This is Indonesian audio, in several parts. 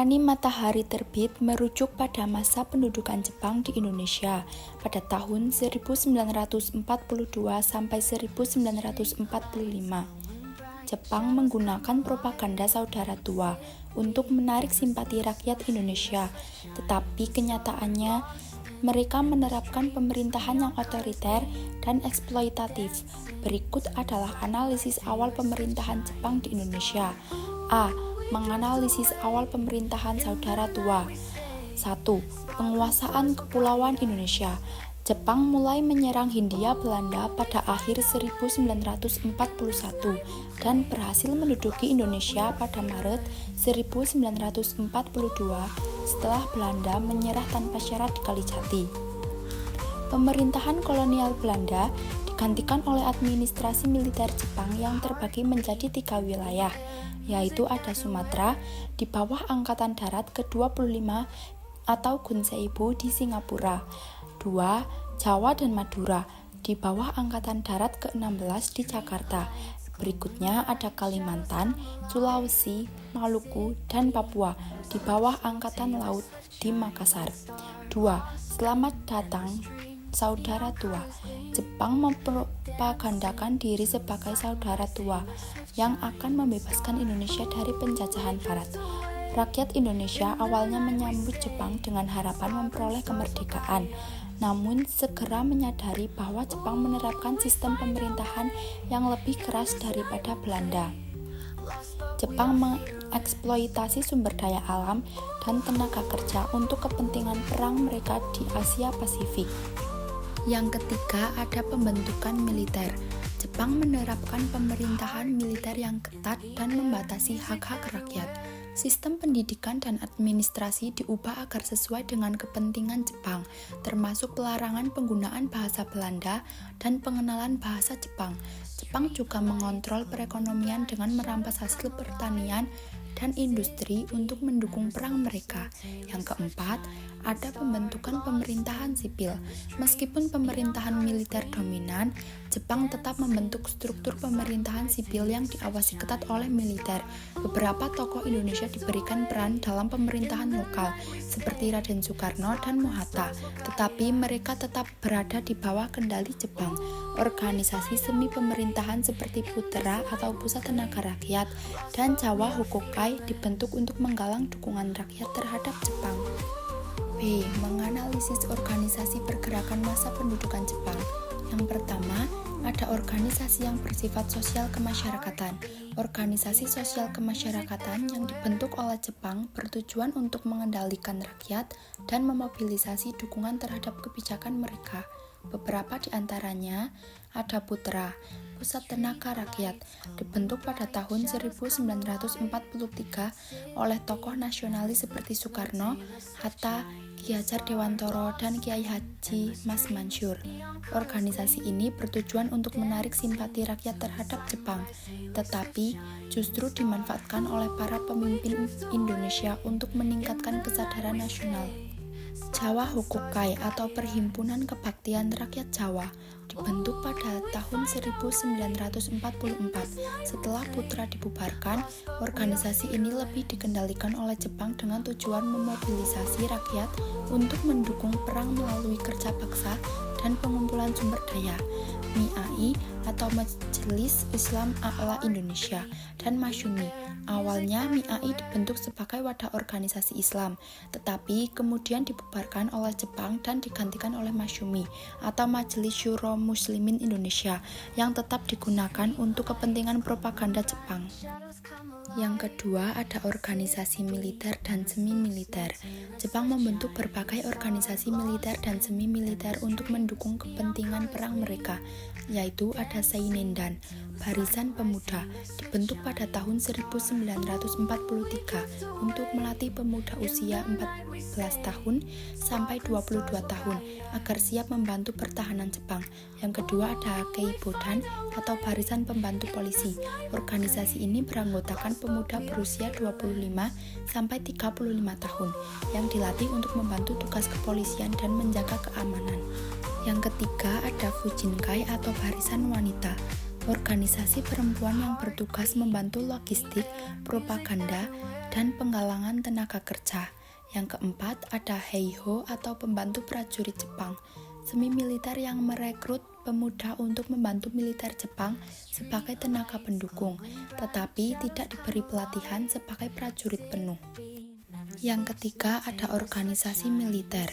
Ceremoni matahari terbit merujuk pada masa pendudukan Jepang di Indonesia pada tahun 1942 sampai 1945. Jepang menggunakan propaganda saudara tua untuk menarik simpati rakyat Indonesia, tetapi kenyataannya mereka menerapkan pemerintahan yang otoriter dan eksploitatif. Berikut adalah analisis awal pemerintahan Jepang di Indonesia. A. Menganalisis awal pemerintahan saudara tua. 1. Penguasaan Kepulauan Indonesia. Jepang mulai menyerang Hindia Belanda pada akhir 1941 dan berhasil menduduki Indonesia pada Maret 1942 setelah Belanda menyerah tanpa syarat di Kalijati. Pemerintahan kolonial Belanda digantikan oleh administrasi militer Jepang yang terbagi menjadi 3 wilayah, yaitu ada Sumatera di bawah Angkatan Darat ke-25 atau Gunseibu di Singapura, 2. Jawa dan Madura di bawah Angkatan Darat ke-16 di Jakarta. Berikutnya ada Kalimantan, Sulawesi, Maluku, dan Papua di bawah Angkatan Laut di Makassar. 2. Selamat datang saudara tua. Jepang mempropagandakan diri sebagai saudara tua yang akan membebaskan Indonesia dari penjajahan Barat. Rakyat Indonesia awalnya menyambut Jepang dengan harapan memperoleh kemerdekaan, namun segera menyadari bahwa Jepang menerapkan sistem pemerintahan yang lebih keras daripada Belanda. Jepang mengeksploitasi sumber daya alam dan tenaga kerja untuk kepentingan perang mereka di Asia Pasifik. Yang ketiga, ada pembentukan militer. Jepang menerapkan pemerintahan militer yang ketat dan membatasi hak-hak rakyat. Sistem pendidikan dan administrasi diubah agar sesuai dengan kepentingan Jepang, termasuk pelarangan penggunaan bahasa Belanda dan pengenalan bahasa Jepang. Jepang juga mengontrol perekonomian dengan merampas hasil pertanian dan industri untuk mendukung perang mereka. Yang keempat, ada pembentukan pemerintahan sipil. Meskipun pemerintahan militer dominan, Jepang tetap membentuk struktur pemerintahan sipil yang diawasi ketat oleh militer. Beberapa tokoh Indonesia diberikan peran dalam pemerintahan lokal, seperti Raden Soekarno dan Mohatta, tetapi mereka tetap berada di bawah kendali Jepang. Organisasi semi pemerintahan seperti Putra atau Pusat Tenaga Rakyat dan Jawa Hokokai dibentuk untuk menggalang dukungan rakyat terhadap Jepang. B. Menganalisis organisasi pergerakan masa pendudukan Jepang. Yang pertama, ada organisasi yang bersifat sosial kemasyarakatan. Organisasi sosial kemasyarakatan yang dibentuk oleh Jepang bertujuan untuk mengendalikan rakyat dan memobilisasi dukungan terhadap kebijakan mereka. Beberapa di antaranya ada Putra, Pusat Tenaga Rakyat, dibentuk pada tahun 1943 oleh tokoh nasionalis seperti Soekarno, Hatta, Ki Hajar Dewantoro, dan Kiai Haji Mas Mansur. Organisasi ini bertujuan untuk menarik simpati rakyat terhadap Jepang, tetapi justru dimanfaatkan oleh para pemimpin Indonesia untuk meningkatkan kesadaran nasional. Jawa Hokokai atau Perhimpunan Kebaktian Rakyat Jawa dibentuk pada tahun 1944. Setelah Putra dibubarkan, organisasi ini lebih dikendalikan oleh Jepang dengan tujuan memobilisasi rakyat untuk mendukung perang melalui kerja paksa dan pengumpulan sumber daya. MIAI atau Majelis Islam A'la Indonesia dan Masyumi. Awalnya MIAI dibentuk sebagai wadah organisasi Islam, tetapi kemudian dibubarkan oleh Jepang dan digantikan oleh Masyumi atau Majelis Syuro Muslimin Indonesia yang tetap digunakan untuk kepentingan propaganda Jepang. Yang kedua, ada organisasi militer dan semi-militer. Jepang membentuk berbagai organisasi militer dan semi-militer untuk mendukung kepentingan perang mereka, yaitu ada Seinendan, Barisan Pemuda, dibentuk pada tahun 1943 untuk melatih pemuda usia 14 tahun sampai 22 tahun agar siap membantu pertahanan Jepang. Yang kedua ada Keibodan atau Barisan Pembantu Polisi. Organisasi ini beranggotakan pemuda berusia 25 sampai 35 tahun yang dilatih untuk membantu tugas kepolisian dan menjaga keamanan. Yang ketiga ada Fujinkai atau Barisan Wanita. organisasi perempuan yang bertugas membantu logistik, propaganda, dan penggalangan tenaga kerja. Yang keempat, ada Heiho atau pembantu prajurit Jepang, semi militer yang merekrut pemuda untuk membantu militer Jepang sebagai tenaga pendukung, tetapi tidak diberi pelatihan sebagai prajurit penuh. Yang ketiga, ada organisasi militer.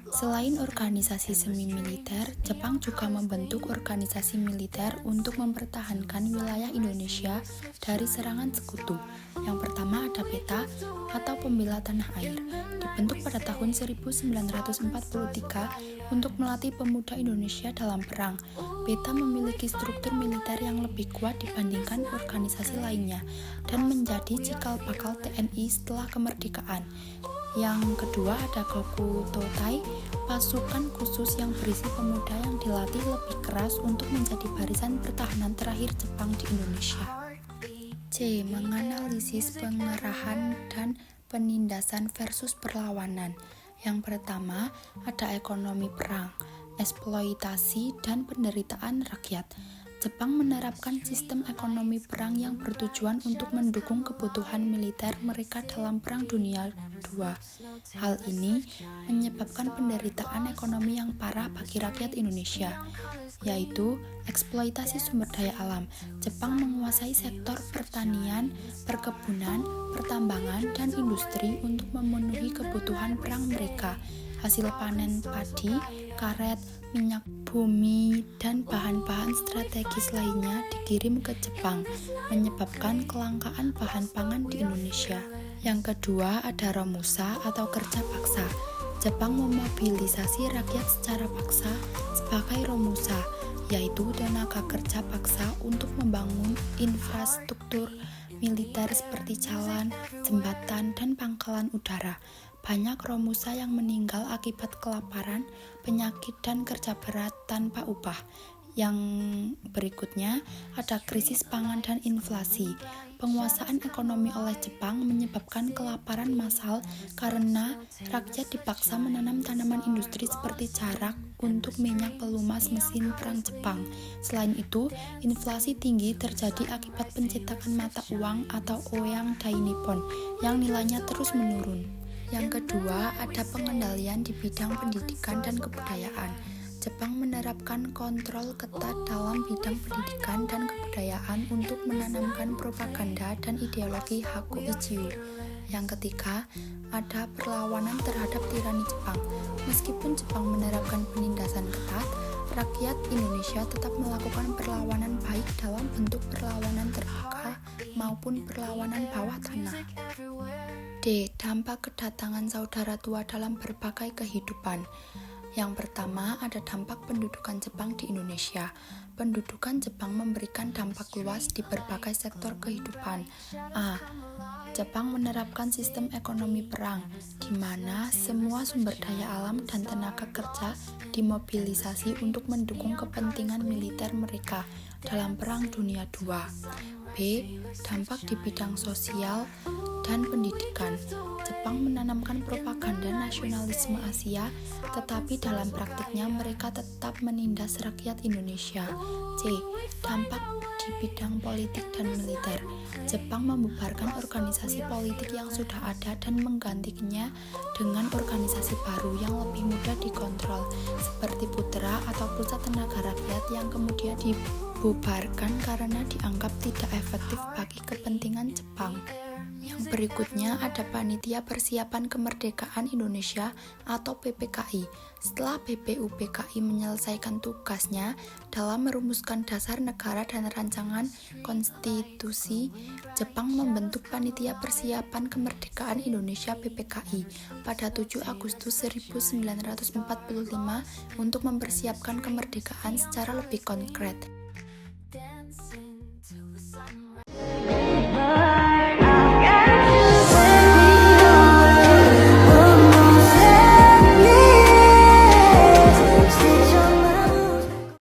Selain organisasi semi militer, Jepang juga membentuk organisasi militer untuk mempertahankan wilayah Indonesia dari serangan sekutu. Yang pertama ada PETA atau Pembela Tanah Air, dibentuk pada tahun 1943 untuk melatih pemuda Indonesia dalam perang. PETA memiliki struktur militer yang lebih kuat dibandingkan organisasi lainnya dan menjadi cikal bakal TNI setelah kemerdekaan. Yang kedua ada Goku Totai, pasukan khusus yang berisi pemuda yang dilatih lebih keras untuk menjadi barisan pertahanan terakhir Jepang di Indonesia. C. Menganalisis pengerahan dan penindasan versus perlawanan. Yang pertama ada ekonomi perang, eksploitasi dan penderitaan rakyat. Jepang menerapkan sistem ekonomi perang yang bertujuan untuk mendukung kebutuhan militer mereka dalam Perang Dunia II. Hal ini menyebabkan penderitaan ekonomi yang parah bagi rakyat Indonesia, yaitu eksploitasi sumber daya alam. Jepang menguasai sektor pertanian, perkebunan, pertambangan, dan industri untuk memenuhi kebutuhan perang mereka. Hasil panen padi, karet, minyak bumi, dan bahan-bahan strategis lainnya dikirim ke Jepang, menyebabkan kelangkaan bahan pangan di Indonesia. Yang kedua ada Romusa atau kerja paksa. Jepang memobilisasi rakyat secara paksa sebagai Romusa, yaitu tenaga kerja paksa untuk membangun infrastruktur militer seperti jalan, jembatan, dan pangkalan udara. Banyak Romusa yang meninggal akibat kelaparan, penyakit, dan kerja berat tanpa upah. Yang berikutnya ada krisis pangan dan inflasi. Penguasaan ekonomi oleh Jepang menyebabkan kelaparan massal karena rakyat dipaksa menanam tanaman industri seperti jarak untuk minyak pelumas mesin perang Jepang. Selain itu, inflasi tinggi terjadi akibat pencetakan mata uang atau Oeyang Dai Nippon yang nilainya terus menurun. Yang kedua, ada pengendalian di bidang pendidikan dan kebudayaan. Jepang menerapkan kontrol ketat dalam bidang pendidikan dan kebudayaan untuk menanamkan propaganda dan ideologi Hakuichiu. Yang ketiga, ada perlawanan terhadap tirani Jepang. Meskipun Jepang menerapkan penindasan ketat, rakyat Indonesia tetap melakukan perlawanan baik dalam bentuk perlawanan terbuka maupun perlawanan bawah tanah. D. Dampak kedatangan saudara tua dalam berbagai kehidupan. Yang pertama ada dampak pendudukan Jepang di Indonesia. Pendudukan Jepang memberikan dampak luas di berbagai sektor kehidupan. A. Jepang menerapkan sistem ekonomi perang, di mana semua sumber daya alam dan tenaga kerja dimobilisasi untuk mendukung kepentingan militer mereka dalam Perang Dunia II. B. Dampak di bidang sosial dan pendidikan. Jepang menanamkan propaganda nasionalisme Asia, tetapi dalam praktiknya mereka tetap menindas rakyat Indonesia. C. Dampak di bidang politik dan militer. Jepang membubarkan organisasi politik yang sudah ada dan menggantinya dengan organisasi baru yang lebih mudah dikontrol, seperti Putra atau Pusat Tenaga Rakyat yang kemudian dibubarkan karena dianggap tidak efektif bagi kepentingan Jepang. Yang berikutnya ada Panitia Persiapan Kemerdekaan Indonesia atau PPKI. Setelah BPUPKI menyelesaikan tugasnya dalam merumuskan dasar negara dan rancangan konstitusi, Jepang membentuk Panitia Persiapan Kemerdekaan Indonesia PPKI pada 7 Agustus 1945 untuk mempersiapkan kemerdekaan secara lebih konkret.